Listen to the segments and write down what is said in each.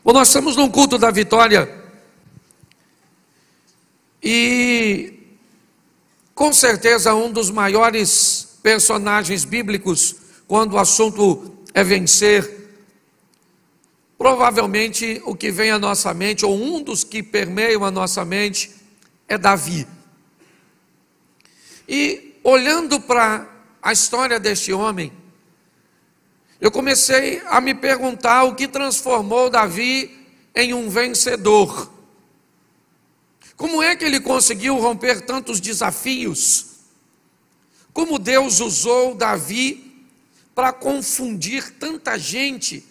Bom, nós estamos num culto da vitória e com certeza um dos maiores personagens bíblicos quando o assunto é vencer, provavelmente o que vem à nossa mente, ou um dos que permeiam a nossa mente, é Davi. E olhando para a história deste homem, eu comecei a me perguntar o que transformou Davi em um vencedor. Como é que ele conseguiu romper tantos desafios? Como Deus usou Davi para confundir tanta gente,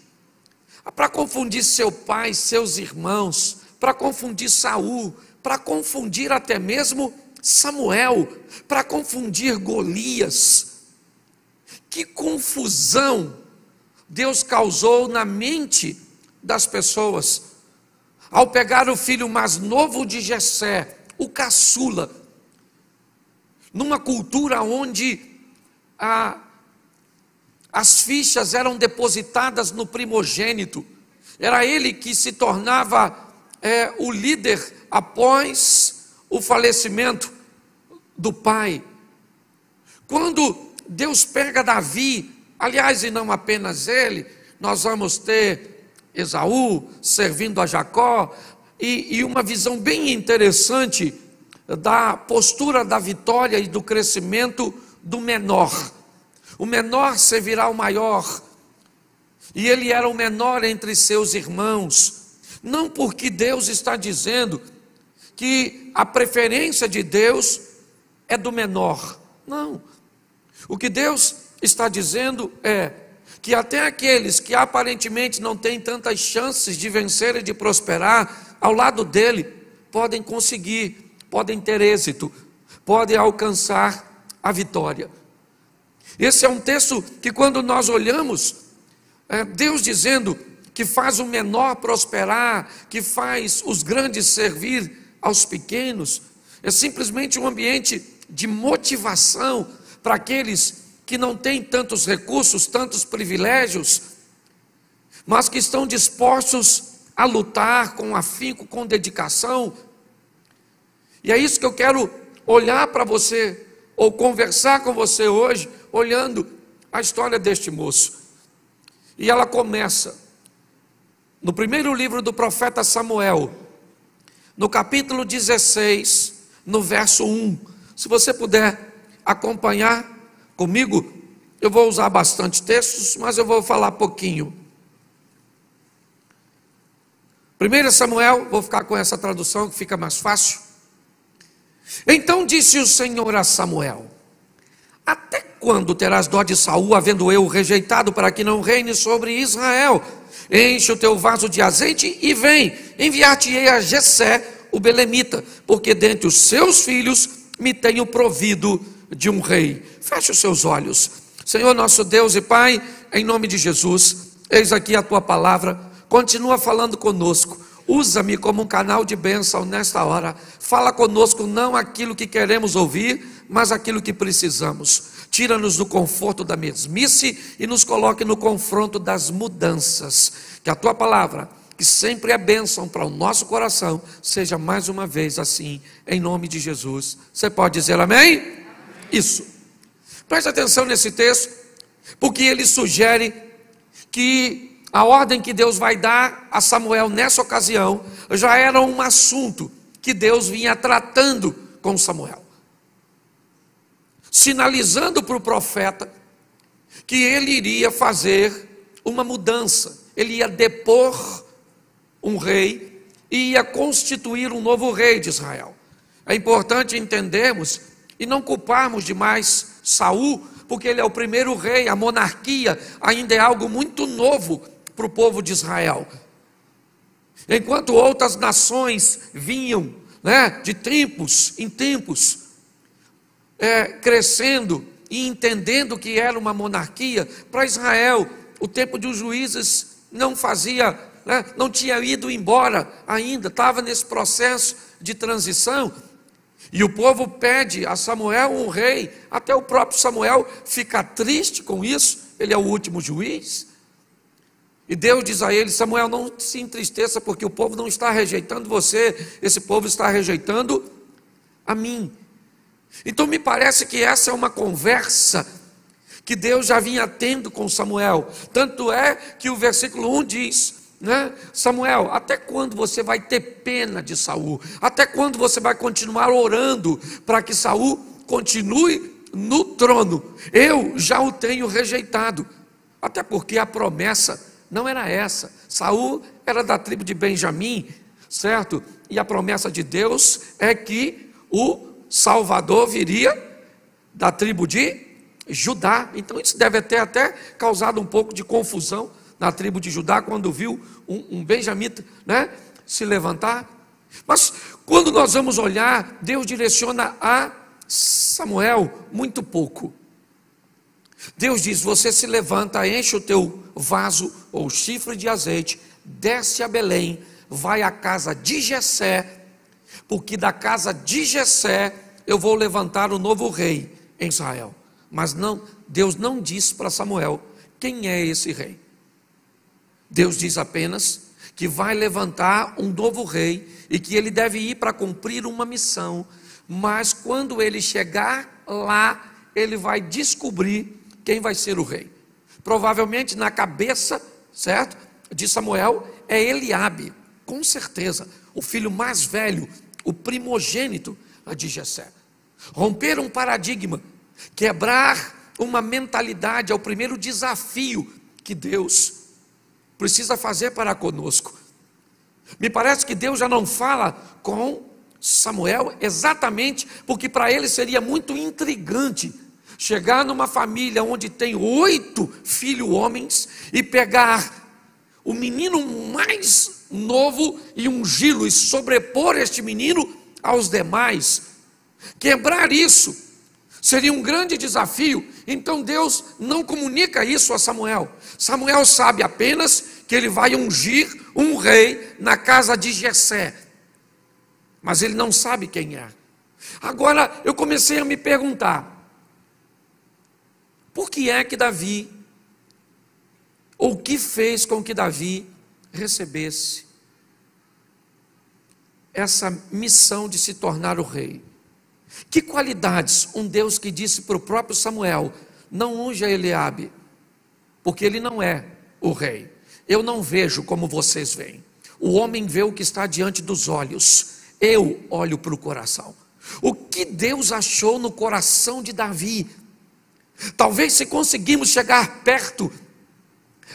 para confundir seu pai, seus irmãos, para confundir Saul, para confundir até mesmo Samuel, para confundir Golias. Que confusão Deus causou na mente das pessoas ao pegar o filho mais novo de Jessé, o caçula, numa cultura onde as fichas eram depositadas no primogênito. Era ele que se tornava o líder após o falecimento do pai. Quando Deus pega Davi, aliás, e não apenas ele, nós vamos ter Esaú servindo a Jacó, e uma visão bem interessante da postura da vitória e do crescimento do menor. O menor servirá ao maior, e ele era o menor entre seus irmãos, não porque Deus está dizendo que a preferência de Deus é do menor, não. O que Deus está dizendo é que até aqueles que aparentemente não têm tantas chances de vencer e de prosperar, ao lado dele, podem conseguir, podem ter êxito, podem alcançar a vitória. Esse é um texto que quando nós olhamos, Deus dizendo que faz o menor prosperar, que faz os grandes servir aos pequenos, é simplesmente um ambiente de motivação para aqueles que não têm tantos recursos, tantos privilégios, mas que estão dispostos a lutar com afinco, com dedicação. E é isso que eu quero olhar para você, ou conversar com você hoje, olhando a história deste moço. E ela começa no primeiro livro do profeta Samuel, no capítulo 16, no verso 1. Se você puder acompanhar comigo, eu vou usar bastante textos, mas eu vou falar pouquinho. 1 Samuel, vou ficar com essa tradução que fica mais fácil. Então disse o Senhor a Samuel: até quando terás dó de Saul, havendo eu rejeitado, para que não reine sobre Israel? Enche o teu vaso de azeite e vem, enviar-te-ei a Jessé, o belemita, porque dentre os seus filhos me tenho provido de um rei. Feche os seus olhos. Senhor nosso Deus e Pai, em nome de Jesus, eis aqui a tua palavra, continua falando conosco, usa-me como um canal de bênção nesta hora, fala conosco não aquilo que queremos ouvir, mas aquilo que precisamos. Tira-nos do conforto da mesmice e nos coloque no confronto das mudanças, que a tua palavra, que sempre é bênção para o nosso coração, seja mais uma vez assim, em nome de Jesus. Você pode dizer amém? Isso. Preste atenção nesse texto, porque ele sugere que a ordem que Deus vai dar a Samuel nessa ocasião já era um assunto que Deus vinha tratando com Samuel, sinalizando para o profeta que ele iria fazer uma mudança, ele ia depor um rei e ia constituir um novo rei de Israel. É importante entendermos e não culparmos demais Saul, porque ele é o primeiro rei, a monarquia ainda é algo muito novo para o povo de Israel. Enquanto outras nações vinham, de tempos em tempos, crescendo e entendendo que era uma monarquia, para Israel, o tempo dos juízes não fazia, não tinha ido embora ainda, estava nesse processo de transição. E o povo pede a Samuel um rei, até o próprio Samuel fica triste com isso, ele é o último juiz. E Deus diz a ele: Samuel, não se entristeça, porque o povo não está rejeitando você, esse povo está rejeitando a mim. Então me parece que essa é uma conversa que Deus já vinha tendo com Samuel. Tanto é que o versículo 1 diz, né? Samuel, até quando você vai ter pena de Saul? Até quando você vai continuar orando para que Saul continue no trono? Eu já o tenho rejeitado. Até porque a promessa não era essa. Saul era da tribo de Benjamim, certo? E a promessa de Deus é que o Salvador viria da tribo de Judá. Então isso deve ter até causado um pouco de confusão na tribo de Judá, quando viu um benjamita, né, se levantar. Mas quando nós vamos olhar, Deus direciona a Samuel muito pouco. Deus diz: você se levanta, enche o teu vaso ou chifre de azeite, desce a Belém, vai à casa de Jessé, porque da casa de Jessé eu vou levantar um novo rei em Israel. Mas não, Deus não disse para Samuel quem é esse rei. Deus diz apenas que vai levantar um novo rei e que ele deve ir para cumprir uma missão. Mas quando ele chegar lá, ele vai descobrir quem vai ser o rei. Provavelmente na cabeça, certo, de Samuel é Eliabe, com certeza, o filho mais velho, o primogênito de Jessé. Romper um paradigma, quebrar uma mentalidade é o primeiro desafio que Deus precisa fazer para conosco. Me parece que Deus já não fala com Samuel exatamente porque para ele seria muito intrigante chegar numa família onde tem 8 filhos homens e pegar o menino mais novo e ungí-lo e sobrepor este menino aos demais. Quebrar isso seria um grande desafio. Então Deus não comunica isso a Samuel. Samuel sabe apenas que ele vai ungir um rei na casa de Jessé, mas ele não sabe quem é. Agora eu comecei a me perguntar: por que é que Davi, ou o que fez com que Davi recebesse essa missão de se tornar o rei? Que qualidades um Deus que disse para o próprio Samuel: não unja Eliabe, porque ele não é o rei. Eu não vejo como vocês veem. O homem vê o que está diante dos olhos, eu olho para o coração. O que Deus achou no coração de Davi? Talvez, se conseguimos chegar perto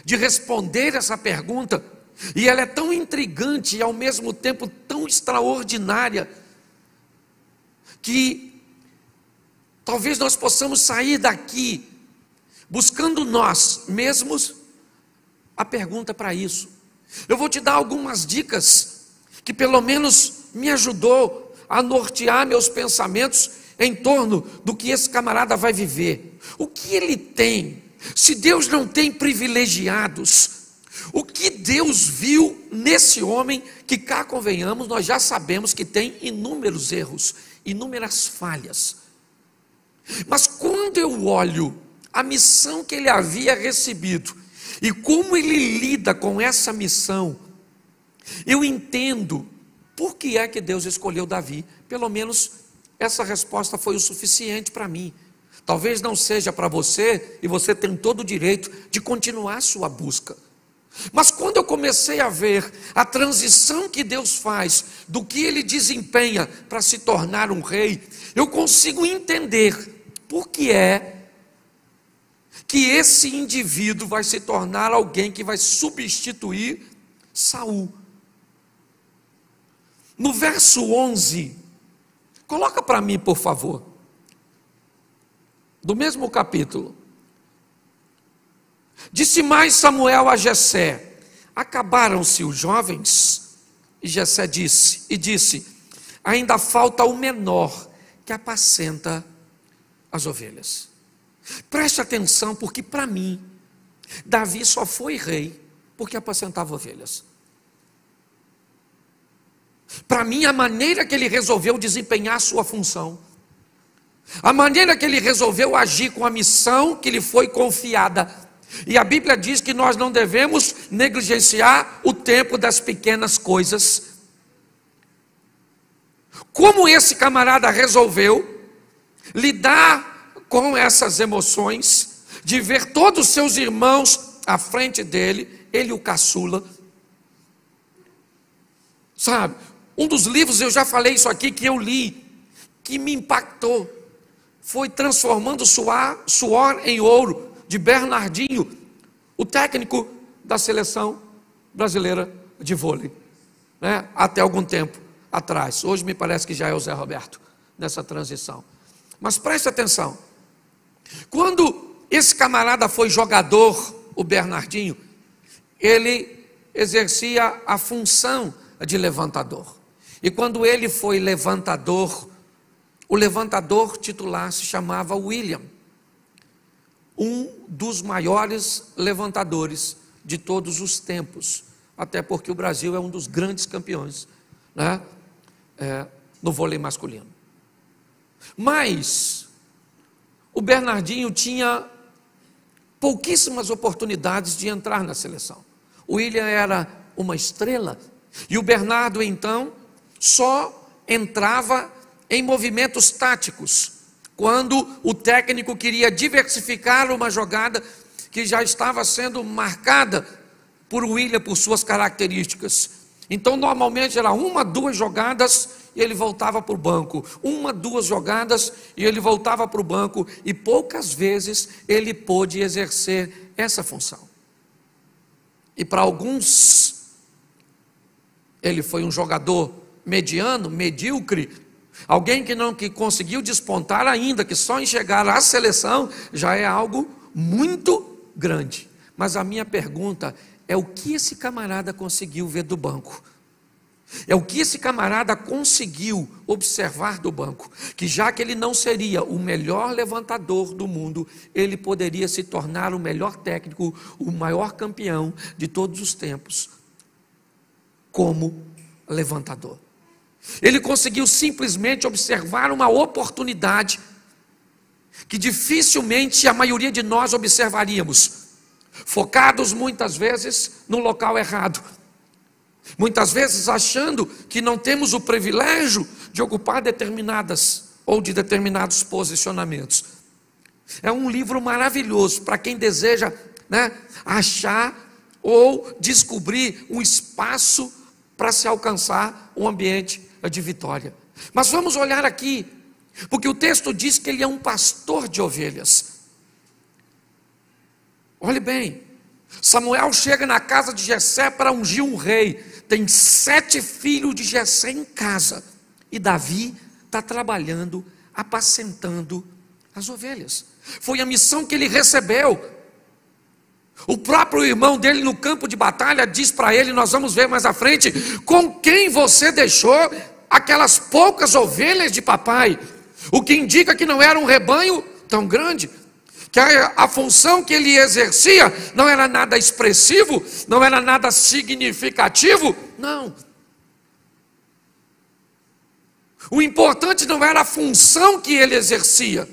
de responder essa pergunta, e ela é tão intrigante e ao mesmo tempo tão extraordinária, que talvez nós possamos sair daqui buscando nós mesmos a pergunta para isso. Eu vou te dar algumas dicas que pelo menos me ajudou a nortear meus pensamentos em torno do que esse camarada vai viver. O que ele tem? Se Deus não tem privilegiados, o que Deus viu nesse homem que, cá convenhamos, nós já sabemos que tem inúmeros erros, inúmeras falhas. Mas quando eu olho a missão que ele havia recebido e como ele lida com essa missão, eu entendo por que é que Deus escolheu Davi. Pelo menos essa resposta foi o suficiente para mim. Talvez não seja para você, e você tem todo o direito de continuar a sua busca. Mas quando eu comecei a ver a transição que Deus faz do que ele desempenha para se tornar um rei, eu consigo entender por que é que esse indivíduo vai se tornar alguém que vai substituir Saul. No verso 11, coloca para mim, por favor, do mesmo capítulo. Disse mais Samuel a Jessé: acabaram-se os jovens? E Jessé disse: ainda falta o menor que apacenta as ovelhas. Preste atenção, porque para mim, Davi só foi rei porque apacentava ovelhas. Para mim, a maneira que ele resolveu desempenhar a sua função, a maneira que ele resolveu agir com a missão que lhe foi confiada, E a Bíblia diz que nós não devemos negligenciar o tempo das pequenas coisas. Como esse camarada resolveu lidar com essas emoções, de ver todos os seus irmãos à frente dele, ele o caçula. Sabe, um dos livros, eu já falei isso aqui, que eu li, que me impactou, foi Transformando Suor em Ouro, de Bernardinho, o técnico da seleção brasileira de vôlei, né? Até algum tempo atrás. Hoje me parece que já é o Zé Roberto, nessa transição. Mas preste atenção, quando esse camarada foi jogador, o Bernardinho, ele exercia a função de levantador. E quando ele foi levantador, o levantador titular se chamava William, um dos maiores levantadores de todos os tempos, até porque o Brasil é um dos grandes campeões, né? No vôlei masculino. Mas o Bernardinho tinha pouquíssimas oportunidades de entrar na seleção. O William era uma estrela e o Bernardo então só entrava em movimentos táticos, quando o técnico queria diversificar uma jogada que já estava sendo marcada por William, por suas características. Então normalmente era 1, 2 jogadas e ele voltava para o banco, 1, 2 jogadas e ele voltava para o banco, e poucas vezes ele pôde exercer essa função. E para alguns, ele foi um jogador mediano, medíocre, alguém que conseguiu despontar ainda, que só em chegar à seleção já é algo muito grande. Mas a minha pergunta é: o que esse camarada conseguiu ver do banco? É o que esse camarada conseguiu observar do banco? Que já que ele não seria o melhor levantador do mundo, ele poderia se tornar o melhor técnico, o maior campeão de todos os tempos, como levantador. Ele conseguiu simplesmente observar uma oportunidade que dificilmente a maioria de nós observaríamos, focados muitas vezes no local errado, muitas vezes achando que não temos o privilégio de ocupar determinadas ou de determinados posicionamentos. É um livro maravilhoso para quem deseja, né, achar ou descobrir um espaço para se alcançar um ambiente de vitória. Mas vamos olhar aqui, porque o texto diz que ele é um pastor de ovelhas. Olhe bem, Samuel chega na casa de Jessé para ungir um rei. Tem 7 filhos de Jessé em casa, e Davi está trabalhando, apacentando as ovelhas. Foi a missão que ele recebeu. O próprio irmão dele no campo de batalha diz para ele, nós vamos ver mais à frente, com quem você deixou aquelas poucas ovelhas de papai, o que indica que não era um rebanho tão grande, que a função que ele exercia não era nada expressivo, não era nada significativo, não. O importante não era a função que ele exercia,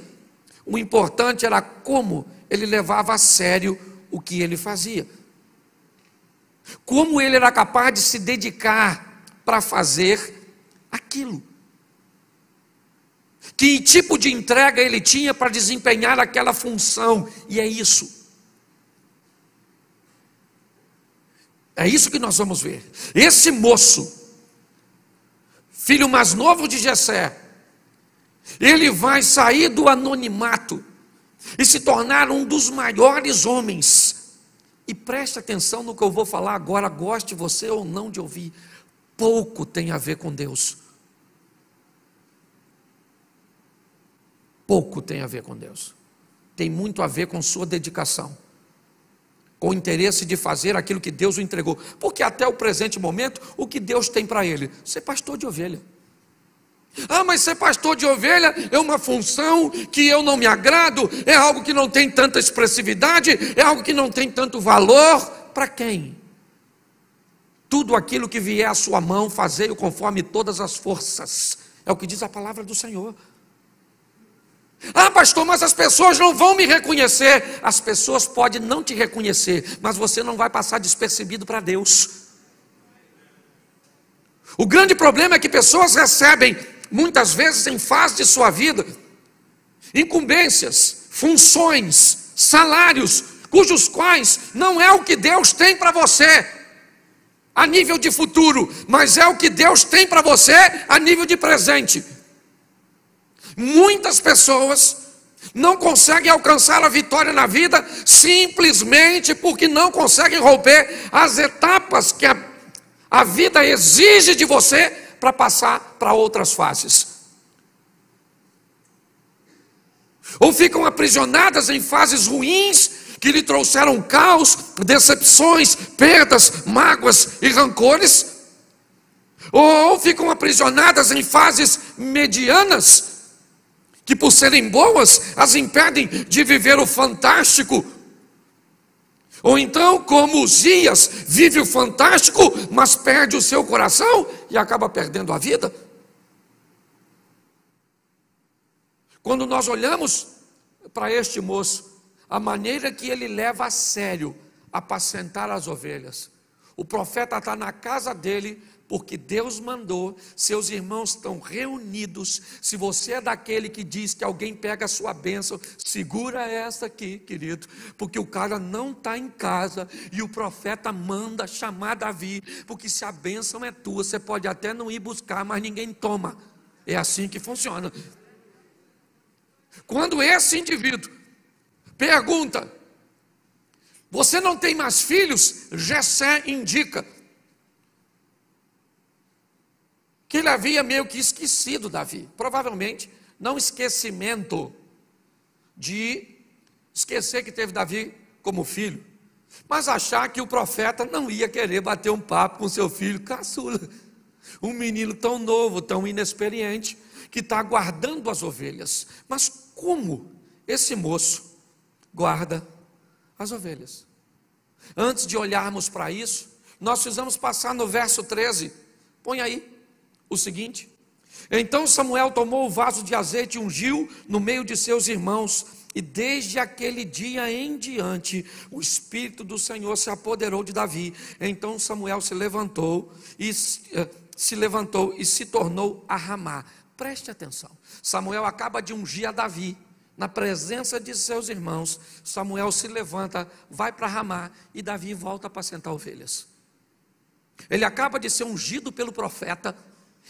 o importante era como ele levava a sério o que ele fazia, como ele era capaz de se dedicar para fazer aquilo, que tipo de entrega ele tinha para desempenhar aquela função. E é isso que nós vamos ver. Esse moço, filho mais novo de Jessé, ele vai sair do anonimato e se tornar um dos maiores homens. E preste atenção no que eu vou falar agora, goste você ou não de ouvir, pouco tem a ver com Deus. Pouco tem a ver com Deus. Tem muito a ver com sua dedicação, com o interesse de fazer aquilo que Deus o entregou. Porque até o presente momento, o que Deus tem para ele? Ser pastor de ovelha. Ah, mas ser pastor de ovelha é uma função que eu não me agrado, é algo que não tem tanta expressividade, é algo que não tem tanto valor. Para quem? Tudo aquilo que vier à sua mão, fazei-o conforme todas as forças. É o que diz a palavra do Senhor. Ah, pastor, mas as pessoas não vão me reconhecer. As pessoas podem não te reconhecer, mas você não vai passar despercebido para Deus. O grande problema é que pessoas recebem, muitas vezes em fase de sua vida, incumbências, funções, salários, cujos quais não é o que Deus tem para você a nível de futuro, mas é o que Deus tem para você a nível de presente. Muitas pessoas não conseguem alcançar a vitória na vida simplesmente porque não conseguem romper as etapas que a vida exige de você para passar para outras fases. Ou ficam aprisionadas em fases ruins que lhe trouxeram caos, decepções, perdas, mágoas e rancores. Ou ficam aprisionadas em fases medianas que, por serem boas, as impedem de viver o fantástico. Ou então, como Uzias, vive o fantástico, mas perde o seu coração e acaba perdendo a vida. Quando nós olhamos para este moço, a maneira que ele leva a sério apacentar as ovelhas. O profeta está na casa dele, porque Deus mandou, seus irmãos estão reunidos. Se você é daquele que diz que alguém pega a sua bênção, segura essa aqui, querido, porque o cara não está em casa, e o profeta manda chamar Davi, porque se a bênção é tua, você pode até não ir buscar, mas ninguém toma. É assim que funciona. Quando esse indivíduo pergunta: você não tem mais filhos? Jessé indica que ele havia meio que esquecido Davi. Provavelmente, não esquecimento de esquecer que teve Davi como filho, mas achar que o profeta não ia querer bater um papo com seu filho caçula, um menino tão novo, tão inexperiente, que está guardando as ovelhas. Mas como esse moço guarda as ovelhas? Antes de olharmos para isso, nós precisamos passar no verso 13. Põe aí o seguinte: então Samuel tomou o vaso de azeite e ungiu no meio de seus irmãos, e desde aquele dia em diante o Espírito do Senhor se apoderou de Davi. Então Samuel se levantou e se tornou a Ramá. Preste atenção, Samuel acaba de ungir a Davi na presença de seus irmãos. Samuel se levanta, vai para Ramá, e Davi volta a apacentar ovelhas. Ele acaba de ser ungido pelo profeta,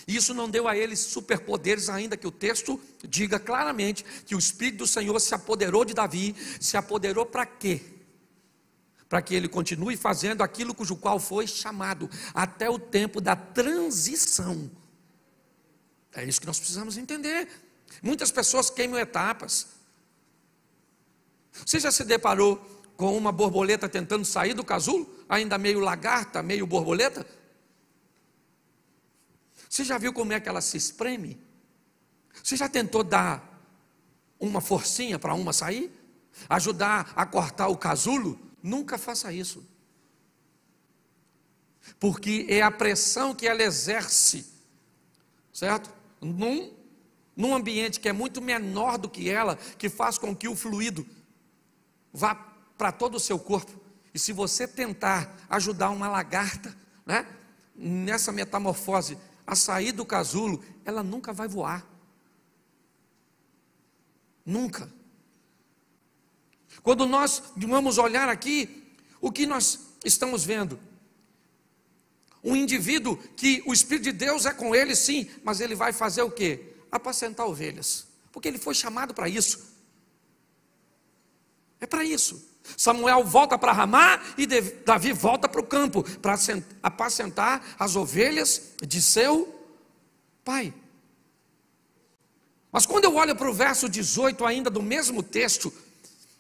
e isso não deu a ele superpoderes, ainda que o texto diga claramente que o Espírito do Senhor se apoderou de Davi. Se apoderou para quê? Para que ele continue fazendo aquilo cujo qual foi chamado, até o tempo da transição. É isso que nós precisamos entender. Muitas pessoas queimam etapas. Você já se deparou com uma borboleta tentando sair do casulo, ainda meio lagarta, meio borboleta? Você já viu como é que ela se espreme? Você já tentou dar uma forcinha para uma sair? Ajudar a cortar o casulo? Nunca faça isso. Porque é a pressão que ela exerce, certo? Num ambiente que é muito menor do que ela, que faz com que o fluido vá para todo o seu corpo. E se você tentar ajudar uma lagarta, né, nessa metamorfose, a sair do casulo, ela nunca vai voar. Nunca. Quando nós vamos olhar aqui, o que nós estamos vendo? Um indivíduo que o Espírito de Deus é com ele, sim, mas ele vai fazer o quê? Apacentar ovelhas, porque ele foi chamado para isso. É para isso. Samuel volta para Ramá e Davi volta para o campo para apacentar as ovelhas de seu pai. Mas quando eu olho para o verso 18 ainda do mesmo texto,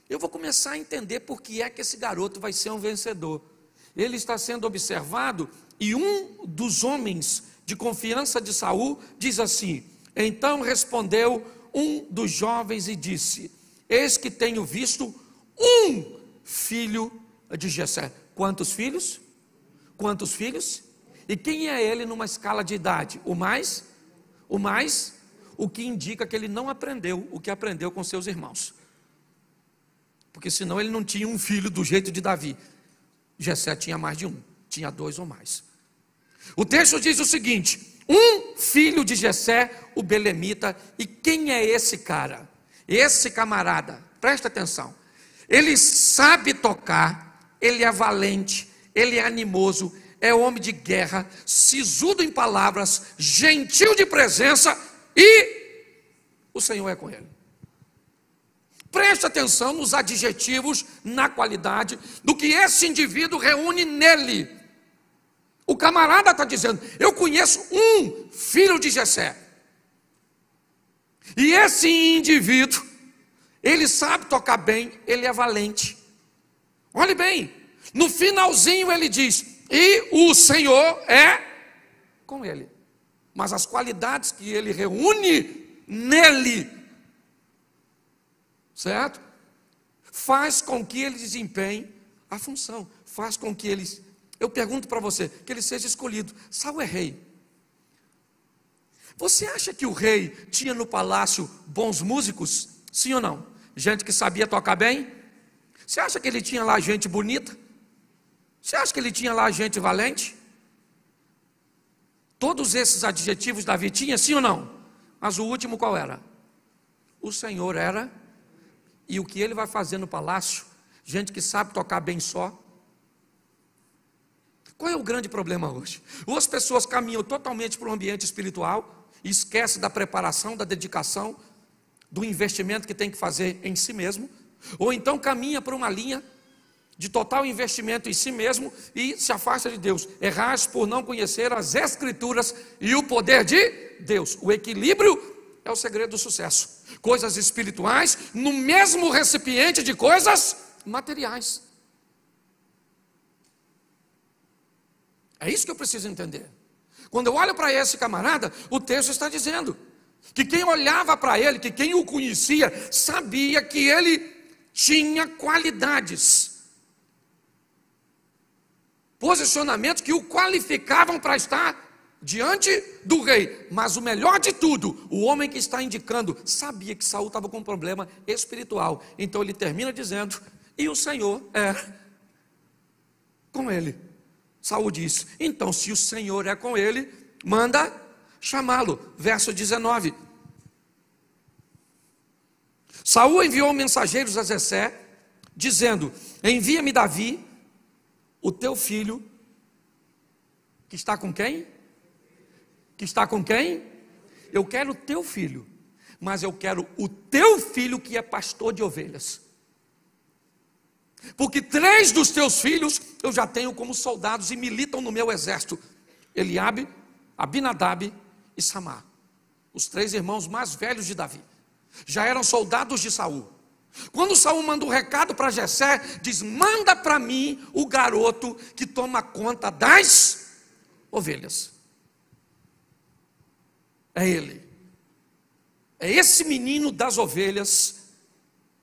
eu vou começar a entender por que é que esse garoto vai ser um vencedor. Ele está sendo observado, e um dos homens de confiança de Saul diz assim: então respondeu um dos jovens e disse: eis que tenho visto um filho de Jessé. Quantos filhos? Quantos filhos? E quem é ele numa escala de idade? O mais? o que indica que ele não aprendeu o que aprendeu com seus irmãos. Porque senão ele não tinha um filho do jeito de Davi. Jessé tinha mais de um, tinha 2 ou mais. O texto diz o seguinte: um filho de Jessé, o belemita. E quem é esse cara? Esse camarada, presta atenção, ele sabe tocar, ele é valente, ele é animoso, é homem de guerra, sisudo em palavras, gentil de presença, e o Senhor é com ele. Preste atenção nos adjetivos, na qualidade do que esse indivíduo reúne nele. O camarada está dizendo: eu conheço um filho de Jessé, e esse indivíduo, ele sabe tocar bem, ele é valente. Olhe bem, no finalzinho ele diz: e o Senhor é com ele. Mas as qualidades que ele reúne nele, certo? Faz com que ele desempenhe a função, faz com que ele, eu pergunto para você, que ele seja escolhido. Saul é rei. Você acha que o rei tinha no palácio bons músicos? Sim ou não? Gente que sabia tocar bem? Você acha que ele tinha lá gente bonita? Você acha que ele tinha lá gente valente? Todos esses adjetivos Davi tinha, sim ou não? Mas o último qual era? O Senhor era. E o que ele vai fazer no palácio? Gente que sabe tocar bem só. Qual é o grande problema hoje? Ou as pessoas caminham totalmente para o ambiente espiritual e esquecem da preparação, da dedicação, do investimento que tem que fazer em si mesmo, ou então caminha para uma linha de total investimento em si mesmo e se afasta de Deus. Errais por não conhecer as Escrituras e o poder de Deus. O equilíbrio é o segredo do sucesso. Coisas espirituais no mesmo recipiente de coisas materiais. É isso que eu preciso entender. Quando eu olho para esse camarada, o texto está dizendo que quem olhava para ele, que quem o conhecia, sabia que ele tinha qualidades, posicionamentos que o qualificavam para estar diante do rei. Mas o melhor de tudo, o homem que está indicando sabia que Saul estava com um problema espiritual. Então ele termina dizendo: e o Senhor é com ele. Saul diz: então se o Senhor é com ele, manda chamá-lo. Verso 19. Saul enviou mensageiros a Jessé, dizendo: envia-me Davi, o teu filho, que está com quem? Que está com quem? Eu quero o teu filho, mas eu quero o teu filho que é pastor de ovelhas. Porque 3 dos teus filhos eu já tenho como soldados e militam no meu exército: Eliabe, Abinadab e Samar. Os 3 irmãos mais velhos de Davi já eram soldados de Saul. Quando Saul manda um recado para Jessé, diz: manda para mim o garoto que toma conta das ovelhas. É ele. É esse menino das ovelhas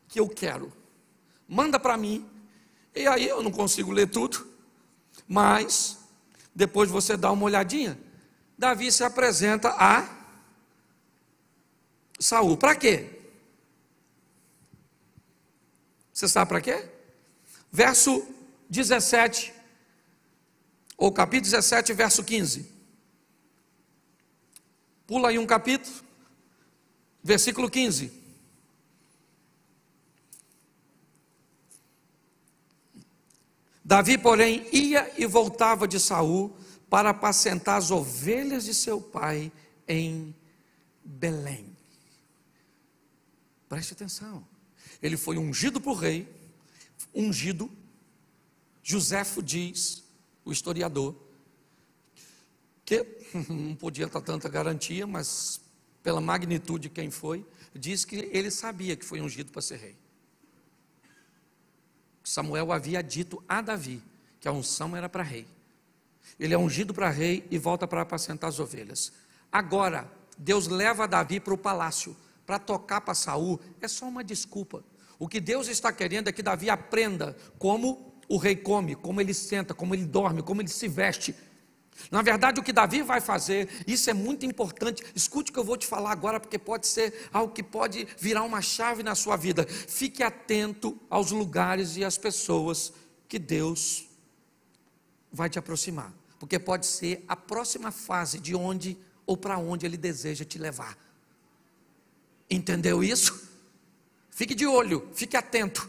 que eu quero. Manda para mim. E aí eu não consigo ler tudo, mas depois você dá uma olhadinha. Davi se apresenta a Saul. Para quê? Você sabe para quê? Verso 17, ou capítulo 17, verso 15. Pula aí um capítulo, versículo 15. Davi, porém, ia e voltava de Saul para apacentar as ovelhas de seu pai em Belém. Preste atenção. Ele foi ungido por rei, ungido. Joséfo diz, o historiador, que não podia dar tanta garantia, mas pela magnitude de quem foi, diz que ele sabia que foi ungido para ser rei. Samuel havia dito a Davi que a unção era para rei. Ele é ungido para rei e volta para apacentar as ovelhas. Agora, Deus leva Davi para o palácio, para tocar para Saul. É só uma desculpa. O que Deus está querendo é que Davi aprenda como o rei come, como ele senta, como ele dorme, como ele se veste. Na verdade, o que Davi vai fazer, isso é muito importante. Escute o que eu vou te falar agora, porque pode ser algo que pode virar uma chave na sua vida. Fique atento aos lugares e às pessoas que Deus vai te aproximar, porque pode ser a próxima fase de onde ou para onde Ele deseja te levar. Entendeu isso? Fique de olho, fique atento.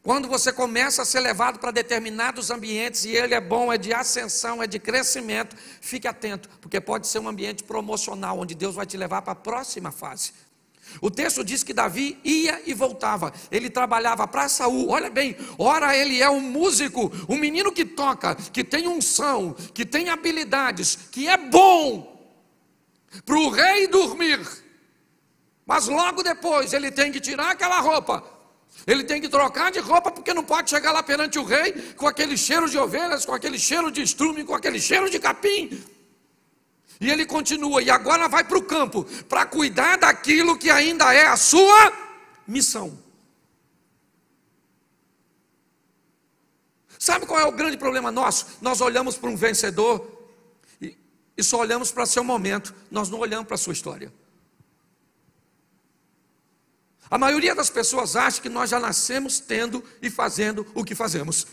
Quando você começa a ser levado para determinados ambientes, e ele é bom, é de ascensão, é de crescimento, fique atento, porque pode ser um ambiente promocional, onde Deus vai te levar para a próxima fase. O texto diz que Davi ia e voltava, ele trabalhava para Saul. Olha bem, ora ele é um músico, um menino que toca, que tem unção, que tem habilidades, que é bom para o rei dormir, mas logo depois ele tem que tirar aquela roupa, ele tem que trocar de roupa, porque não pode chegar lá perante o rei com aquele cheiro de ovelhas, com aquele cheiro de estrume, com aquele cheiro de capim. E ele continua, e agora vai para o campo, para cuidar daquilo que ainda é a sua missão. Sabe qual é o grande problema nosso? Nós olhamos para um vencedor e só olhamos para seu momento, nós não olhamos para a sua história. A maioria das pessoas acha que nós já nascemos tendo e fazendo o que fazemos.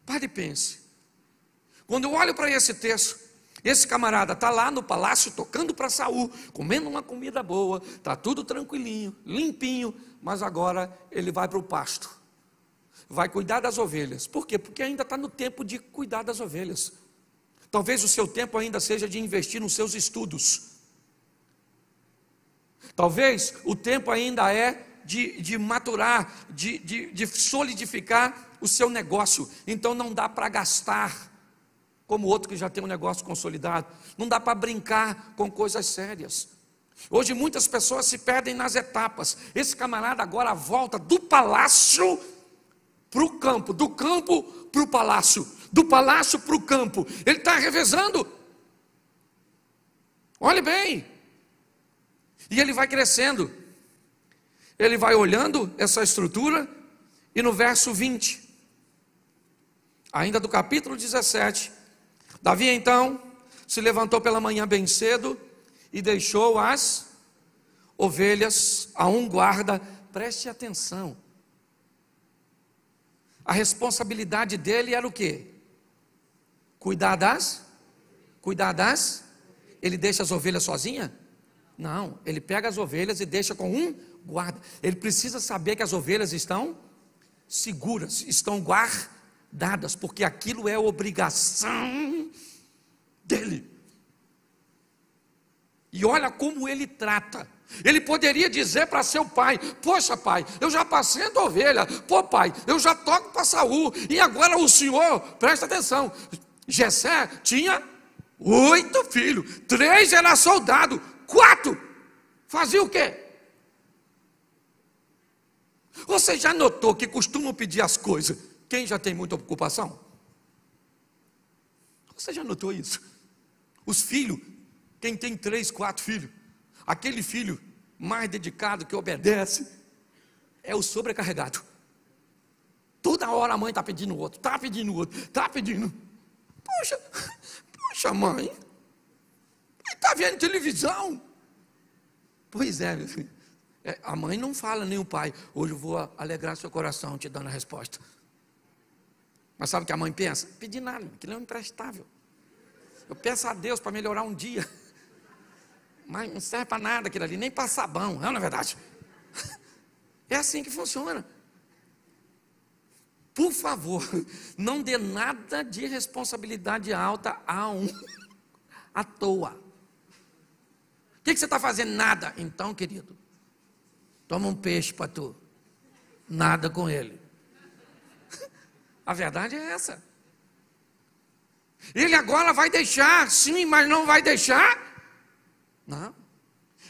Pare e pense. Quando eu olho para esse texto, esse camarada está lá no palácio tocando para Saul, comendo uma comida boa, está tudo tranquilinho, limpinho, mas agora ele vai para o pasto, vai cuidar das ovelhas. Por quê? Porque ainda está no tempo de cuidar das ovelhas. Talvez o seu tempo ainda seja de investir nos seus estudos. Talvez o tempo ainda é de maturar, de solidificar o seu negócio. Então não dá para gastar como outro que já tem um negócio consolidado. Não dá para brincar com coisas sérias. Hoje muitas pessoas se perdem nas etapas. Esse camarada agora volta do palácio para o campo, do campo para o palácio, do palácio para o campo. Ele está revezando. Olhe bem. E ele vai crescendo, ele vai olhando essa estrutura, e no verso 20, ainda do capítulo 17, Davi então se levantou pela manhã bem cedo e deixou as ovelhas a um guarda. Preste atenção, a responsabilidade dele era o quê? Cuidar das? Ele deixa as ovelhas sozinhas? Não, ele pega as ovelhas e deixa com um guarda. Ele precisa saber que as ovelhas estão seguras, estão guardadas, porque aquilo é obrigação dele. E olha como ele trata. Ele poderia dizer para seu pai: poxa pai, eu já passei a ovelha. Pô pai, eu já toco para Saul. E agora o senhor, presta atenção, Jessé tinha 8 filhos, 3 era soldado, 4 fazia o quê? Você já notou que costumam pedir as coisas quem já tem muita ocupação? Você já notou isso? Os filhos, quem tem 3, 4 filhos, aquele filho mais dedicado, que obedece, é o sobrecarregado. Toda hora a mãe está pedindo outro, está pedindo. Poxa mãe, está vendo televisão? Pois é, meu filho. A mãe não fala, nem o pai: hoje eu vou alegrar seu coração te dando a resposta. Mas sabe o que a mãe pensa? Pedir nada, aquilo é um imprestável. Eu peço a Deus para melhorar um dia, mas não serve para nada aquilo ali, nem para sabão, não é verdade? É assim que funciona. Por favor, não dê nada de responsabilidade alta à toa. O que você está fazendo? Nada. Então, querido, toma um peixe para tu. Nada com ele. A verdade é essa. Ele agora vai deixar, sim, mas não vai deixar? Não.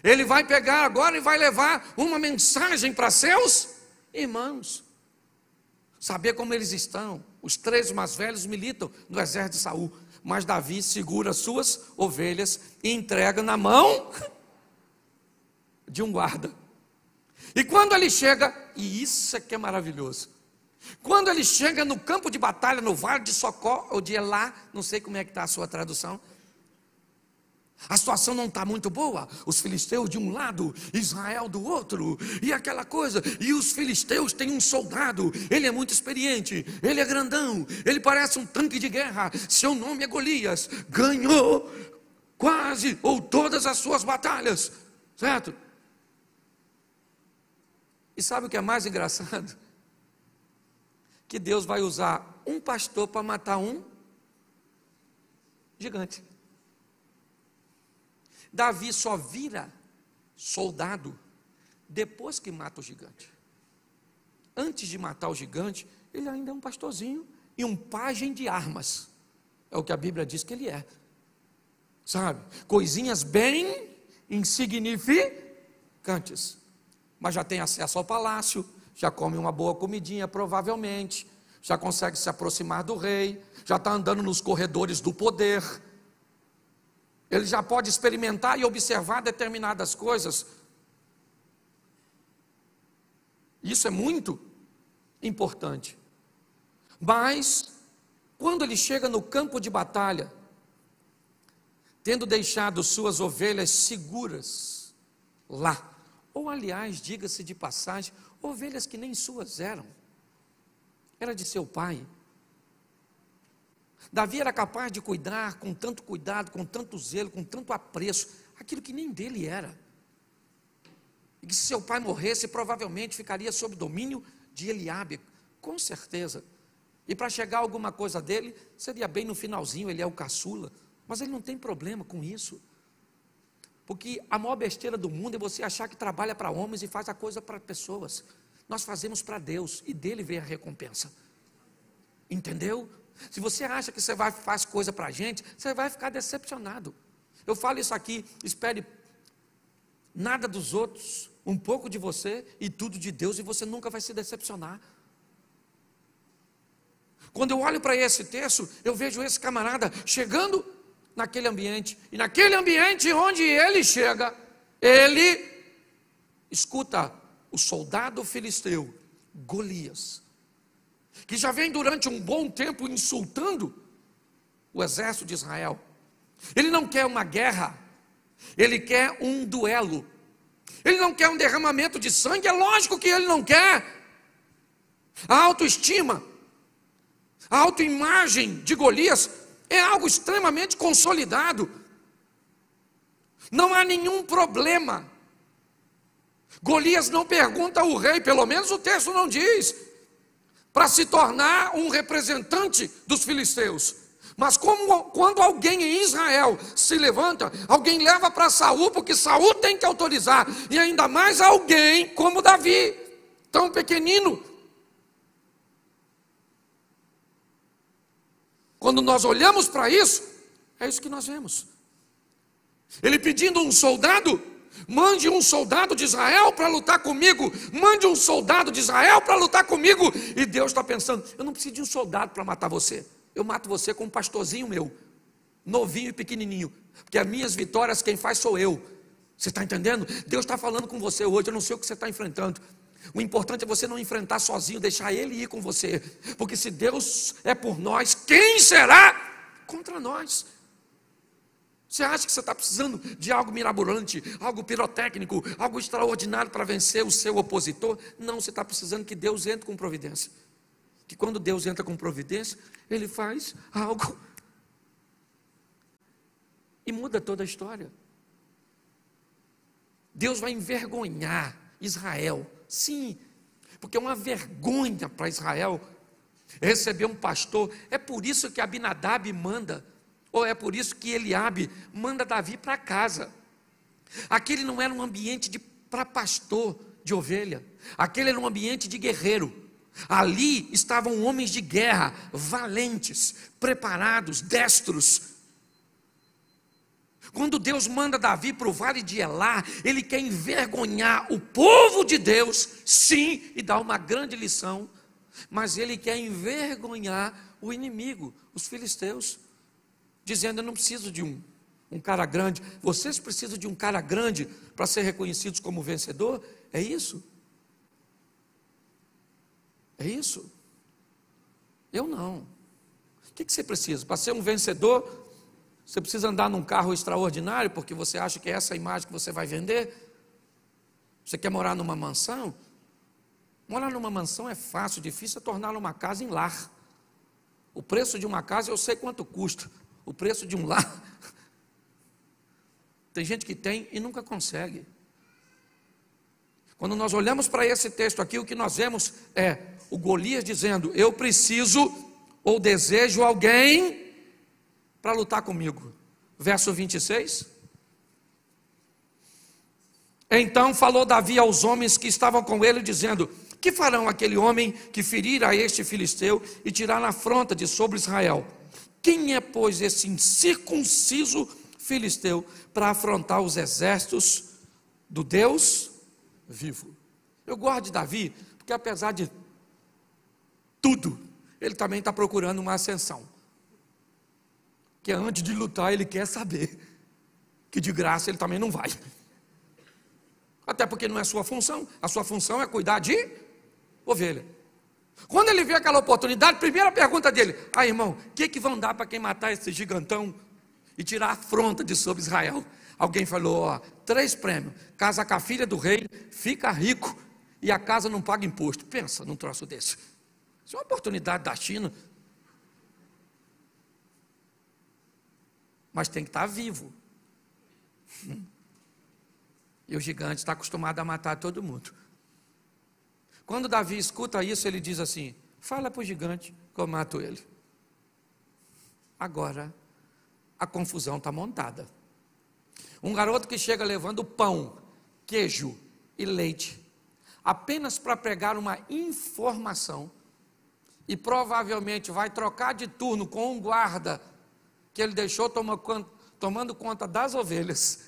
Ele vai pegar agora e vai levar uma mensagem para seus irmãos. Saber como eles estão. Os 3 mais velhos militam no exército de Saul. Mas Davi segura suas ovelhas e entrega na mão de um guarda. E quando ele chega, e isso é que é maravilhoso, Quando ele chega no campo de batalha, no vale de Socó, ou de Elá, não sei como é que está a sua tradução, a situação não está muito boa, os filisteus de um lado, Israel do outro, e aquela coisa, e os filisteus têm um soldado, ele é muito experiente, ele é grandão, ele parece um tanque de guerra, seu nome é Golias, ganhou quase ou todas as suas batalhas, certo? E sabe o que é mais engraçado? Que Deus vai usar um pastor para matar um gigante. Davi só vira soldado depois que mata o gigante. Antes de matar o gigante, ele ainda é um pastorzinho e um pajem de armas. É o que a Bíblia diz que ele é. Sabe? Coisinhas bem insignificantes. Mas já tem acesso ao palácio, já come uma boa comidinha, provavelmente, já consegue se aproximar do rei, já está andando nos corredores do poder. Ele já pode experimentar e observar determinadas coisas. Isso é muito importante. Mas, quando ele chega no campo de batalha, tendo deixado suas ovelhas seguras lá, ou aliás, diga-se de passagem, ovelhas que nem suas eram, era de seu pai. Davi era capaz de cuidar com tanto cuidado, com tanto zelo, com tanto apreço, aquilo que nem dele era. E que se seu pai morresse, provavelmente ficaria sob domínio de Eliabe, com certeza. E para chegar alguma coisa dele, seria bem no finalzinho, ele é o caçula. Mas ele não tem problema com isso. Porque a maior besteira do mundo é você achar que trabalha para homens e faz a coisa para pessoas. Nós fazemos para Deus e dele vem a recompensa. Entendeu? Se você acha que você faz coisa para a gente, você vai ficar decepcionado. Eu falo isso aqui, espere nada dos outros, um pouco de você e tudo de Deus, e você nunca vai se decepcionar. Quando eu olho para esse texto, eu vejo esse camarada chegando naquele ambiente, e naquele ambiente onde ele chega, ele escuta o soldado filisteu, Golias, que já vem durante um bom tempo insultando o exército de Israel. Ele não quer uma guerra, ele quer um duelo, ele não quer um derramamento de sangue, é lógico que ele não quer. A autoestima, a autoimagem de Golias é algo extremamente consolidado, não há nenhum problema. Golias não pergunta ao rei, pelo menos o texto não diz, para se tornar um representante dos filisteus. Mas quando alguém em Israel se levanta, alguém leva para Saul, porque Saul tem que autorizar, e ainda mais alguém como Davi, tão pequenino. Quando nós olhamos para isso, é isso que nós vemos. Ele pedindo um soldado, mande um soldado de Israel para lutar comigo, mande um soldado de Israel para lutar comigo, e Deus está pensando, eu não preciso de um soldado para matar você, eu mato você com um pastorzinho meu, novinho e pequenininho, porque as minhas vitórias quem faz sou eu. Você está entendendo? Deus está falando com você hoje, eu não sei o que você está enfrentando. O importante é você não enfrentar sozinho, deixar Ele ir com você, porque se Deus é por nós, quem será contra nós? Você acha que você está precisando de algo mirabolante, algo pirotécnico, algo extraordinário para vencer o seu opositor? Não, você está precisando que Deus entre com providência. Que quando Deus entra com providência, Ele faz algo e muda toda a história. Deus vai envergonhar Israel, sim, porque é uma vergonha para Israel receber um pastor. É por isso que Abinadab manda, ou é por isso que Eliabe manda Davi para casa. Aquele não era um ambiente para pastor de ovelha, aquele era um ambiente de guerreiro. Ali estavam homens de guerra, valentes, preparados, destros. Quando Deus manda Davi para o vale de Elá, Ele quer envergonhar o povo de Deus, sim, e dar uma grande lição, mas Ele quer envergonhar o inimigo, os filisteus, dizendo, eu não preciso de um cara grande, vocês precisam de um cara grande para ser reconhecidos como vencedor, é isso? É isso? Eu não. O que você precisa? Para ser um vencedor, você precisa andar num carro extraordinário, porque você acha que é essa a imagem que você vai vender? Você quer morar numa mansão? Morar numa mansão é fácil, difícil é torná-la uma casa em lar. O preço de uma casa eu sei quanto custa. O preço de um lar, tem gente que tem e nunca consegue. Quando nós olhamos para esse texto aqui, o que nós vemos é o Golias dizendo: eu preciso ou desejo alguém para lutar comigo. Verso 26. Então falou Davi aos homens que estavam com ele, dizendo: que farão aquele homem que ferir a este filisteu e tirar a afronta de sobre Israel? Quem é, pois, esse incircunciso filisteu para afrontar os exércitos do Deus vivo? Eu gosto de Davi, porque apesar de tudo, ele também está procurando uma ascensão. Que antes de lutar ele quer saber que de graça ele também não vai. Até porque não é sua função. A sua função é cuidar de ovelha. Quando ele vê aquela oportunidade, primeira pergunta dele: irmão, o que vão dar para quem matar esse gigantão e tirar a afronta de sobre Israel? Alguém falou: 3 prêmios, casa com a filha do rei, fica rico e a casa não paga imposto. Pensa num troço desse. Isso é uma oportunidade da China. Mas tem que estar vivo. E o gigante está acostumado a matar todo mundo. Quando Davi escuta isso, ele diz assim: fala para o gigante que eu mato ele. Agora, a confusão está montada. Um garoto que chega levando pão, queijo e leite, apenas para pegar uma informação, e provavelmente vai trocar de turno com um guarda que ele deixou tomando conta das ovelhas.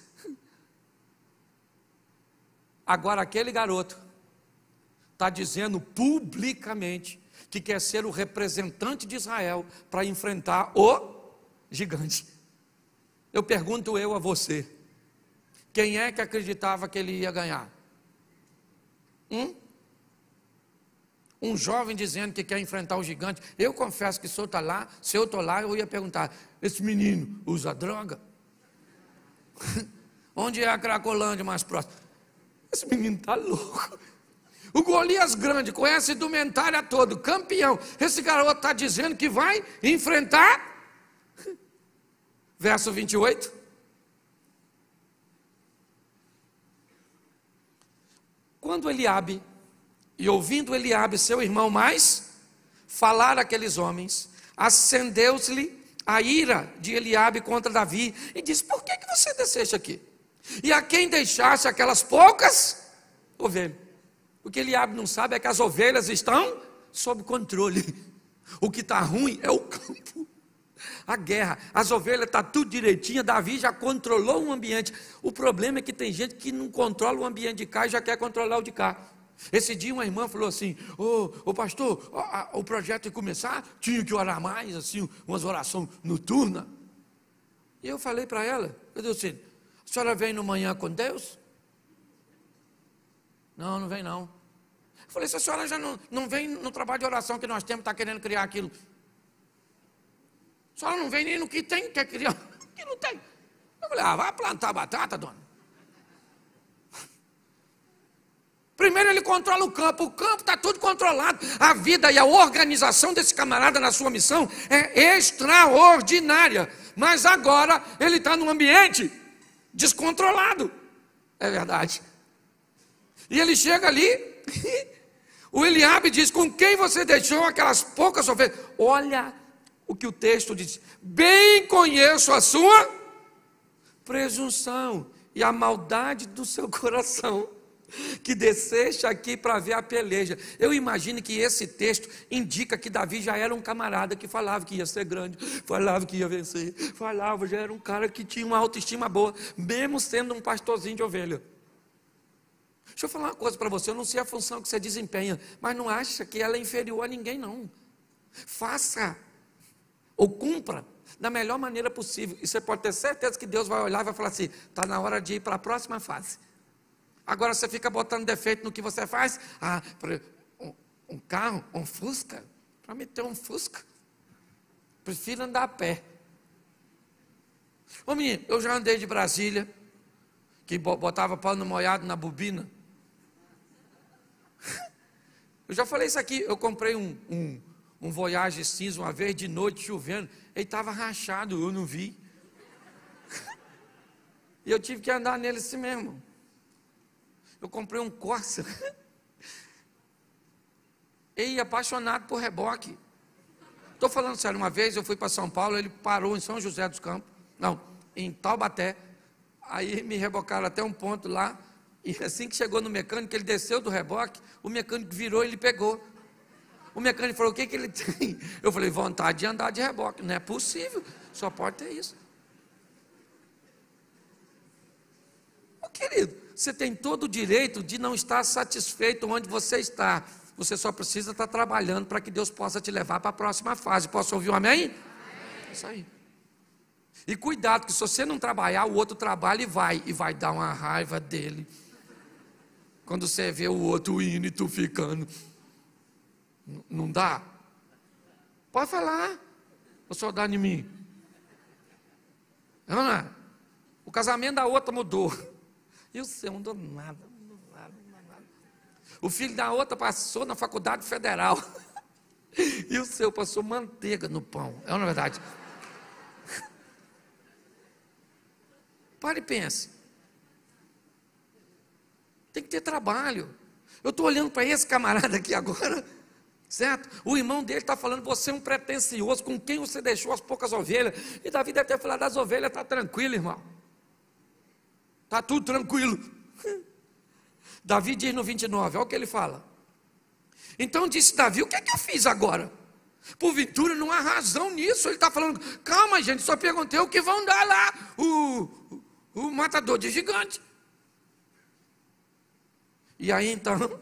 Agora aquele garoto está dizendo publicamente que quer ser o representante de Israel para enfrentar o gigante. Eu pergunto a você: quem é que acreditava que ele ia ganhar? Um jovem dizendo que quer enfrentar o gigante. Eu confesso que se eu estou lá, eu ia perguntar: esse menino usa droga? Onde é a Cracolândia mais próxima? Esse menino está louco. O Golias grande, conhece a indumentária todo, campeão. Esse garoto está dizendo que vai enfrentar. Verso 28. Quando Eliabe, e ouvindo Eliabe, seu irmão mais, falar aqueles homens, acendeu-se-lhe a ira de Eliabe contra Davi, e disse: por que você desceste aqui? E a quem deixasse aquelas poucas ovelhas? O que Eliabe não sabe é que as ovelhas estão sob controle. O que está ruim é o campo, a guerra. As ovelhas estão tudo direitinho. Davi já controlou o ambiente. O problema é que tem gente que não controla o ambiente de cá e já quer controlar o de cá. Esse dia uma irmã falou assim: ô pastor, o projeto ia começar, tinha que orar mais, assim, umas orações noturnas. E eu falei para ela, eu disse assim: a senhora vem no manhã com Deus? Não, não vem não. Eu falei: se a senhora já não vem no trabalho de oração que nós temos, está querendo criar aquilo. A senhora não vem nem no que tem, quer criar, que não tem. Eu falei: vai plantar batata, dona. Primeiro ele controla o campo está tudo controlado. A vida e a organização desse camarada na sua missão é extraordinária. Mas agora ele está num ambiente descontrolado. É verdade. E ele chega ali, o Eliabe diz: com quem você deixou aquelas poucas ovelhas? Olha o que o texto diz: bem conheço a sua presunção e a maldade do seu coração, que desceste aqui para ver a peleja. Eu imagino que esse texto indica que Davi já era um camarada que falava que ia ser grande, falava que ia vencer, já era um cara que tinha uma autoestima boa, mesmo sendo um pastorzinho de ovelha. Deixa eu falar uma coisa para você: eu não sei a função que você desempenha, mas não acha que ela é inferior a ninguém, não. Faça ou cumpra da melhor maneira possível, e você pode ter certeza que Deus vai olhar e vai falar assim: está na hora de ir para a próxima fase. Agora você fica botando defeito no que você faz. Um carro, um Fusca, Para me ter um Fusca, prefiro andar a pé. Ô menino, eu já andei de Brasília, que botava pano molhado na bobina. Eu já falei isso aqui, eu comprei um Voyage cinza uma vez, de noite, chovendo, ele estava rachado, eu não vi. E eu tive que andar nele assim mesmo. Eu comprei um Corsa. E apaixonado por reboque. Estou falando sério, uma vez eu fui para São Paulo, ele parou em São José dos Campos, não, em Taubaté. Aí me rebocaram até um ponto lá, e assim que chegou no mecânico, ele desceu do reboque, o mecânico virou e ele pegou. O mecânico falou, o que ele tem? Eu falei, vontade de andar de reboque. Não é possível, só pode ter isso. Ô querido, você tem todo o direito de não estar satisfeito onde você está. Você só precisa estar trabalhando para que Deus possa te levar para a próxima fase. Posso ouvir um amém? Amém. Isso aí. E cuidado, que se você não trabalhar, o outro trabalha e vai dar uma raiva dele. Quando você vê o outro indo e tu ficando. Não dá? Pode falar. Ou só dá em mim? Não é? O casamento da outra mudou. E o seu não mudou nada. O filho da outra passou na faculdade federal. E o seu passou manteiga no pão. É uma verdade. Pare e pense. Tem que ter trabalho. Eu estou olhando para esse camarada aqui agora, certo? O irmão dele está falando, você é um pretencioso, com quem você deixou as poucas ovelhas. E Davi deve ter falado, das ovelhas está tranquilo, irmão. Está tudo tranquilo. Davi diz no 29, olha o que ele fala. Então disse Davi, o que é que eu fiz agora? Porventura não há razão nisso. Ele está falando, calma gente, só perguntei o que vão dar lá, o matador de gigante. E aí então,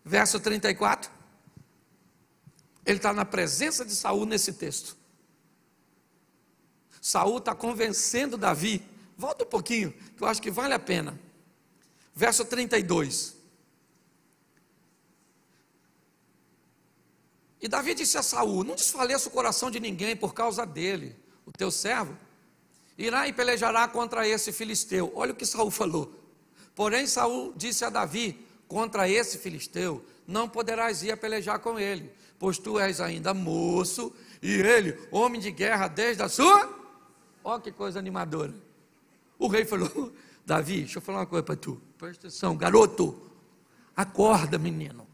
verso 34, ele está na presença de Saul nesse texto. Saul está convencendo Davi, volta um pouquinho, que eu acho que vale a pena. Verso 32. E Davi disse a Saul, não desfaleça o coração de ninguém por causa dele, o teu servo irá e pelejará contra esse filisteu. Olha o que Saul falou. Porém Saul disse a Davi, contra esse filisteu não poderás ir a pelejar com ele, pois tu és ainda moço, e ele, homem de guerra desde a sua... Olha que coisa animadora. O rei falou, Davi, deixa eu falar uma coisa para tu, presta atenção, garoto, acorda menino,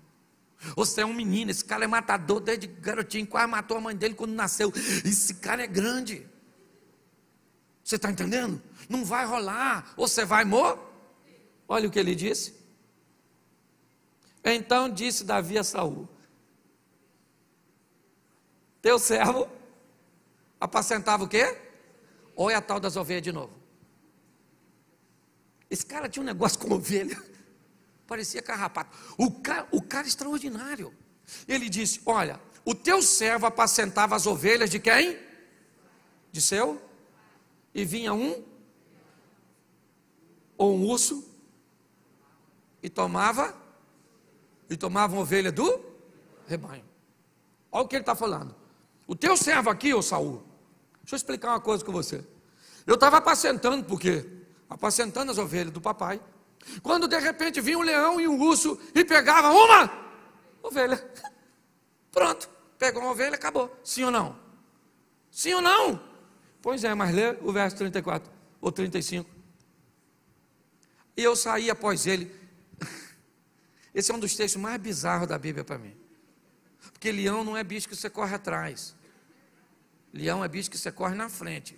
você é um menino, esse cara é matador desde garotinho, quase matou a mãe dele quando nasceu, esse cara é grande, você está entendendo? Não vai rolar, você vai morrer. Olha o que ele disse. Então disse Davi a Saul, teu servo apacentava o quê? Olha a tal das ovelhas de novo. Esse cara tinha um negócio com ovelha, parecia carrapato. O cara extraordinário. Ele disse, olha, o teu servo apacentava as ovelhas de quem? De seu? E vinha ou um urso, e tomava uma ovelha do rebanho. Olha o que ele está falando. O teu servo aqui, ô Saul, deixa eu explicar uma coisa com você. Eu estava apacentando, por quê? Apacentando as ovelhas do papai, quando de repente vinha um leão e um urso e pegava uma ovelha. Pronto, pegou uma ovelha, acabou. Sim ou não? Sim ou não? Pois é, mas lê o verso 34 ou 35. E eu saí após ele. Esse é um dos textos mais bizarros da Bíblia para mim, porque leão não é bicho que você corre atrás, leão é bicho que você corre na frente.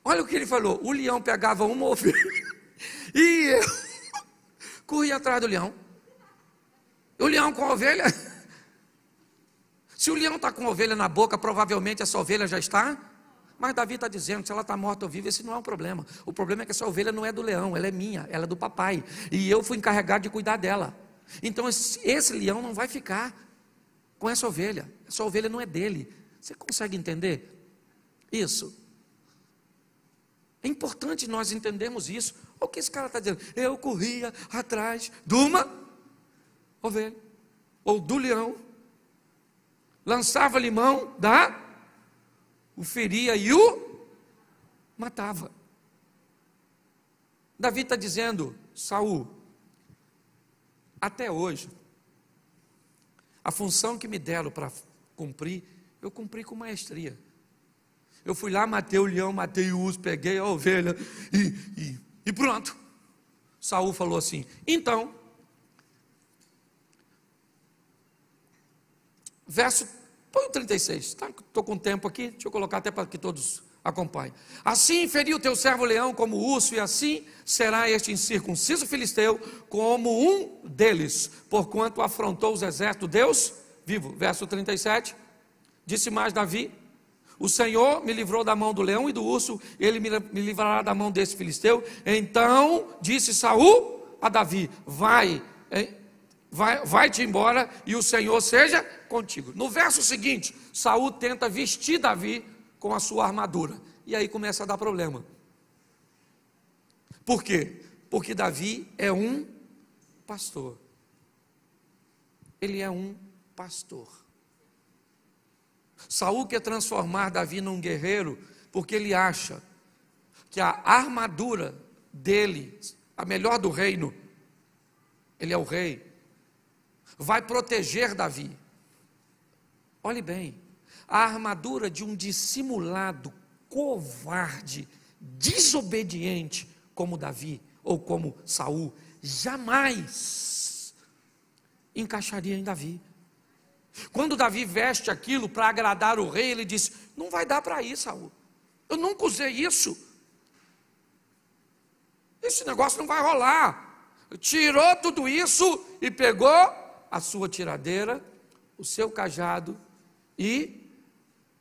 Olha o que ele falou, o leão pegava uma ovelha e eu corria atrás do leão. O leão com a ovelha, se o leão está com a ovelha na boca, provavelmente essa ovelha já está, mas Davi está dizendo, se ela está morta ou viva, esse não é um problema. O problema é que essa ovelha não é do leão, ela é minha, ela é do papai, e eu fui encarregado de cuidar dela. Então esse leão não vai ficar com essa ovelha não é dele. Você consegue entender isso? É importante nós entendermos isso. Olha o que esse cara está dizendo, eu corria atrás de uma ovelha. ou do leão, lançava-lhe mão o feria e o matava. Davi está dizendo: Saul, até hoje, a função que me deram para cumprir, eu cumpri com maestria. Eu fui lá, matei o leão, matei o urso, peguei a ovelha e pronto. Saul falou assim: então, põe o 36, tá? Estou com tempo aqui, deixa eu colocar até para que todos acompanhem. Assim feriu o teu servo leão como urso, e assim será este incircunciso filisteu como um deles, porquanto afrontou os exércitos do Deus vivo. Verso 37, disse mais Davi: o Senhor me livrou da mão do leão e do urso, ele me livrará da mão desse filisteu. Então disse Saul a Davi: vai-te embora e o Senhor seja contigo. No verso seguinte, Saul tenta vestir Davi com a sua armadura, e aí começa a dar problema. Por quê? Porque Davi é um pastor. Ele é um pastor. Saul quer transformar Davi num guerreiro, porque ele acha que a armadura dele, a melhor do reino, ele é o rei, vai proteger Davi. Olhe bem, a armadura de um dissimulado, covarde, desobediente como Davi ou como Saul, jamais encaixaria em Davi. Quando Davi veste aquilo para agradar o rei, ele diz: não vai dar para ir, Saul, eu nunca usei isso, esse negócio não vai rolar. Tirou tudo isso e pegou a sua tiradeira, o seu cajado e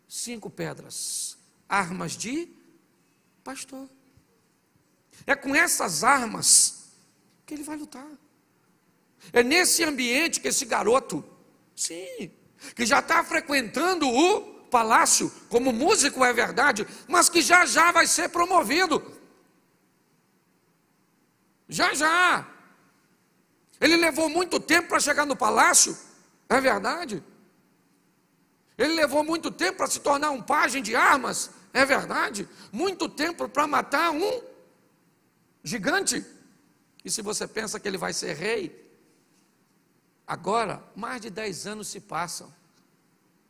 5 pedras, armas de pastor. É com essas armas que ele vai lutar. É nesse ambiente que esse garoto, sim, que já está frequentando o palácio, como músico é verdade, mas que já já vai ser promovido. Já. Ele levou muito tempo para chegar no palácio, é verdade. Ele levou muito tempo para se tornar um pajem de armas, é verdade. Muito tempo para matar um gigante. E se você pensa que ele vai ser rei, agora, mais de 10 anos se passam,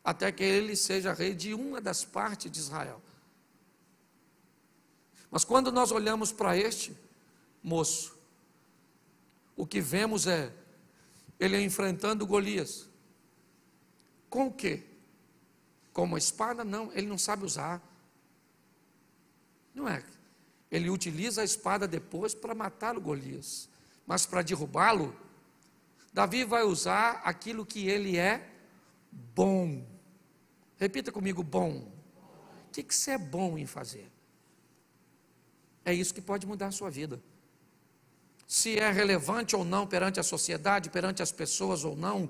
até que ele seja rei de uma das partes de Israel. Mas quando nós olhamos para este moço, o que vemos é ele enfrentando Golias. Com o quê? Com uma espada? Não, ele não sabe usar. Não é. Ele utiliza a espada depois para matar o Golias, mas para derrubá-lo, Davi vai usar aquilo que ele é bom. Repita comigo: bom. O que você é bom em fazer? É isso que pode mudar a sua vida. Se é relevante ou não perante a sociedade, perante as pessoas ou não,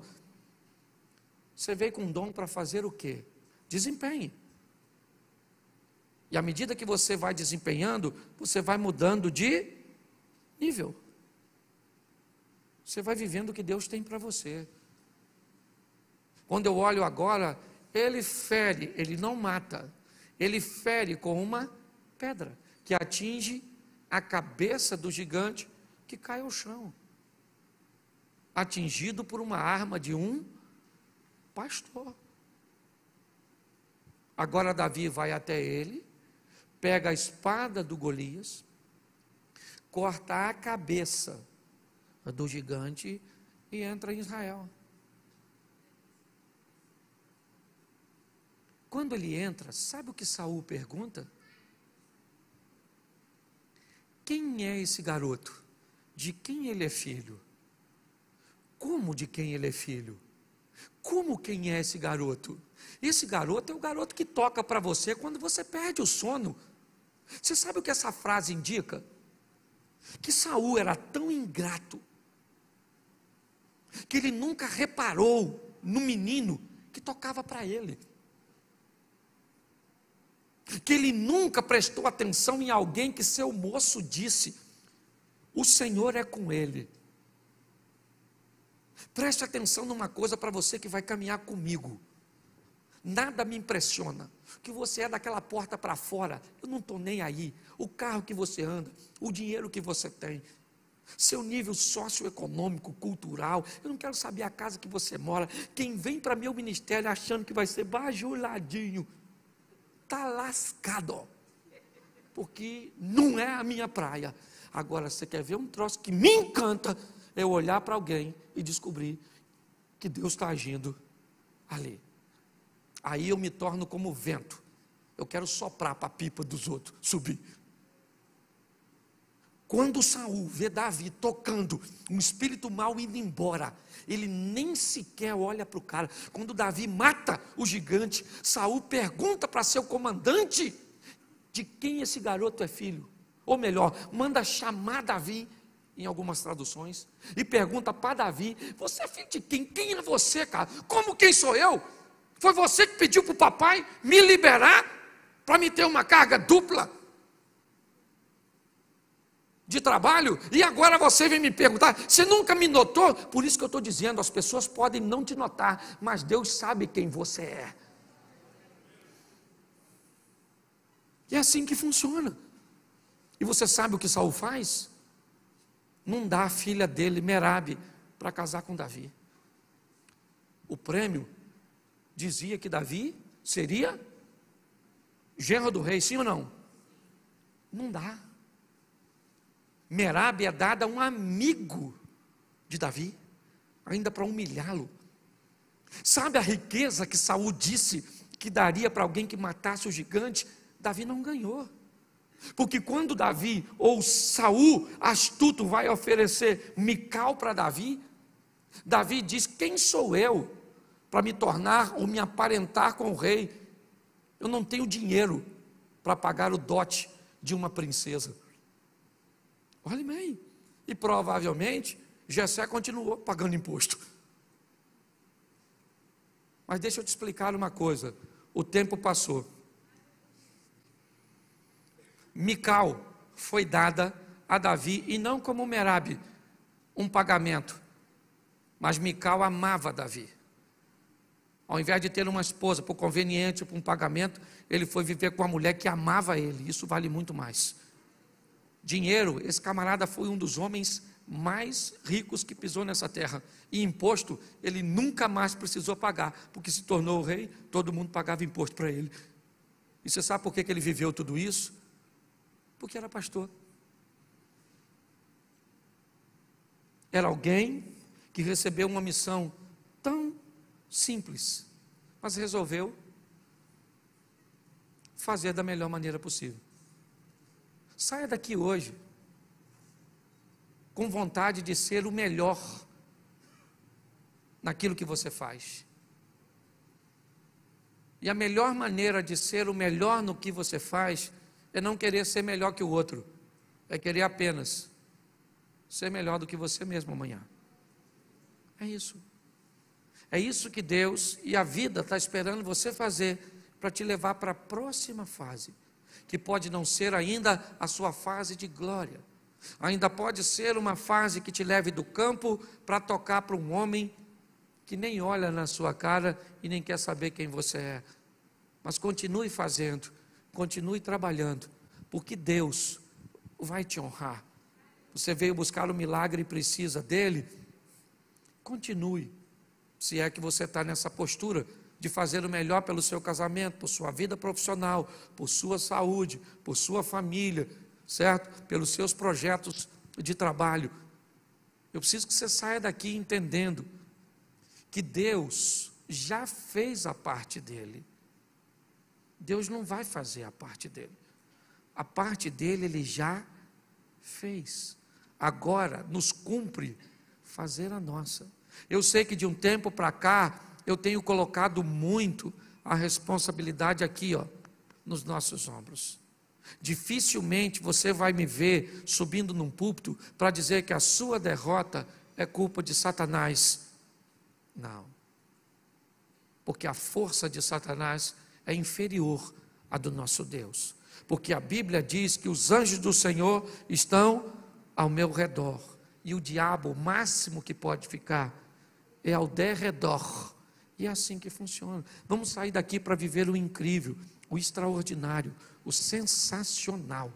você veio com um dom para fazer o quê? Desempenhe. E à medida que você vai desempenhando, você vai mudando de nível. Você vai vivendo o que Deus tem para você. Quando eu olho agora, ele fere, ele não mata. Ele fere com uma pedra que atinge a cabeça do gigante, que cai ao chão, atingido por uma arma de um pastor. Agora Davi vai até ele, pega a espada do Golias, corta a cabeça do gigante e entra em Israel. Quando ele entra, sabe o que Saul pergunta? Quem é esse garoto? De quem ele é filho? Como de quem ele é filho? Como quem é esse garoto? Esse garoto é o garoto que toca para você quando você perde o sono. Você sabe o que essa frase indica? Que Saul era tão ingrato, que ele nunca reparou no menino que tocava para ele. Que ele nunca prestou atenção em alguém que seu moço disse: o Senhor é com ele. Preste atenção numa coisa para você que vai caminhar comigo. Nada me impressiona. Que você é daquela porta para fora, eu não estou nem aí. O carro que você anda, o dinheiro que você tem, seu nível socioeconômico, cultural, eu não quero saber a casa que você mora. Quem vem para meu ministério achando que vai ser bajuladinho, está lascado, ó, porque não é a minha praia. Agora, você quer ver um troço que me encanta, é eu olhar para alguém e descobrir que Deus está agindo ali. Aí eu me torno como o vento. Eu quero soprar para a pipa dos outros subir. Quando Saul vê Davi tocando, um espírito mau indo embora, ele nem sequer olha para o cara. Quando Davi mata o gigante, Saul pergunta para seu comandante de quem esse garoto é filho. Ou melhor, manda chamar Davi, em algumas traduções, e pergunta para Davi: você é filho de quem? Quem é você, cara? Como quem sou eu? Foi você que pediu para o papai me liberar para me ter uma carga dupla de trabalho? E agora você vem me perguntar, você nunca me notou? Por isso que eu estou dizendo, as pessoas podem não te notar, mas Deus sabe quem você é. E é assim que funciona. E você sabe o que Saul faz? Não dá a filha dele, Merabe, para casar com Davi. O prêmio dizia que Davi seria genro do rei, sim ou não? Não dá. Merabe é dada a um amigo de Davi, ainda para humilhá-lo. Sabe a riqueza que Saul disse que daria para alguém que matasse o gigante? Davi não ganhou. Porque quando Davi, ou Saul, astuto, vai oferecer Mical para Davi, Davi diz: quem sou eu para me tornar ou me aparentar com o rei? Eu não tenho dinheiro para pagar o dote de uma princesa. Olha bem, e provavelmente Jessé continuou pagando imposto. Mas deixa eu te explicar uma coisa, o tempo passou. Mical foi dada a Davi, e não como Merabe, um pagamento, mas Mical amava Davi. Ao invés de ter uma esposa por conveniente, por um pagamento, ele foi viver com uma mulher que amava ele. Isso vale muito mais. Dinheiro, esse camarada foi um dos homens mais ricos que pisou nessa terra. E imposto, ele nunca mais precisou pagar, porque se tornou rei, todo mundo pagava imposto para ele. E você sabe por que ele viveu tudo isso? Porque era pastor. Era alguém que recebeu uma missão tão simples, mas resolveu fazer da melhor maneira possível. Saia daqui hoje com vontade de ser o melhor naquilo que você faz. E a melhor maneira de ser o melhor no que você faz é não querer ser melhor que o outro, é querer apenas ser melhor do que você mesmo amanhã. É isso. É isso que Deus e a vida está esperando você fazer para te levar para a próxima fase, que pode não ser ainda a sua fase de glória, ainda pode ser uma fase que te leve do campo para tocar para um homem que nem olha na sua cara e nem quer saber quem você é. Mas continue fazendo, continue trabalhando, porque Deus vai te honrar. Você veio buscar o milagre e precisa dele, continue. Se é que você está nessa postura de fazer o melhor pelo seu casamento, por sua vida profissional, por sua saúde, por sua família, certo? Pelos seus projetos de trabalho. Eu preciso que você saia daqui entendendo que Deus já fez a parte dele. Deus não vai fazer a parte dele. A parte dele ele já fez. Agora nos cumpre fazer a nossa. Eu sei que de um tempo para cá, eu tenho colocado muito a responsabilidade aqui, ó, nos nossos ombros. Dificilmente você vai me ver subindo num púlpito para dizer que a sua derrota é culpa de Satanás. Não. Porque a força de Satanás é inferior à do nosso Deus. Porque a Bíblia diz que os anjos do Senhor estão ao meu redor. E o diabo, o máximo que pode ficar, é ao derredor. E é assim que funciona. Vamos sair daqui para viver o incrível, o extraordinário, o sensacional.